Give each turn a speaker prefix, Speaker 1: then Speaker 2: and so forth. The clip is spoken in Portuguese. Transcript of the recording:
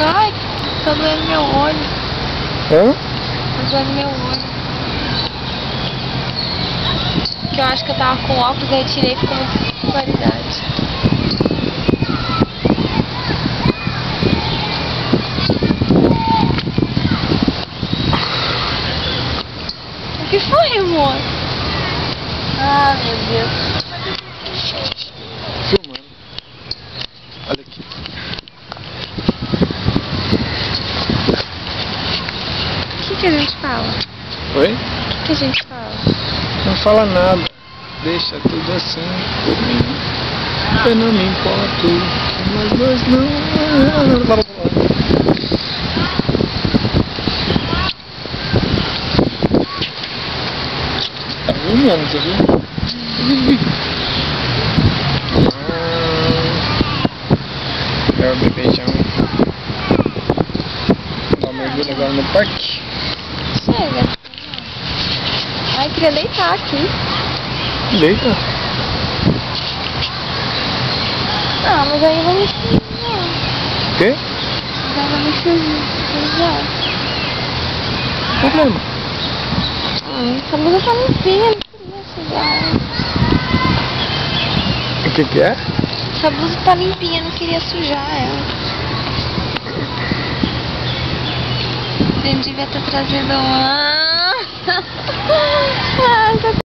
Speaker 1: Ai, tá doendo meu olho.
Speaker 2: Hã?
Speaker 1: Tá doendo meu olho. Que eu acho que eu tava com óculos, aí tirei e ficou muito claridade. O que foi, amor? Ah, meu Deus.
Speaker 2: Filmando. Olha aqui.
Speaker 1: O que a gente fala?
Speaker 2: Oi?
Speaker 1: O que a gente fala?
Speaker 2: Não fala nada. Deixa tudo assim por mim. Eu não me importo. Nós dois não. Tá dormindo, você viu? É o bebejão. Dá uma mergulho agora no parque.
Speaker 1: Chega. Ai, queria deitar aqui.
Speaker 2: Deita.
Speaker 1: Ah, mas aí eu vou me sujar.
Speaker 2: O quê?
Speaker 1: Mas aí eu vou me sujar.
Speaker 2: Problema.
Speaker 1: Essa blusa tá limpinha, não queria sujar.
Speaker 2: O que é?
Speaker 1: Essa blusa tá limpinha, não queria sujar ela. A gente devia ter trazido uma...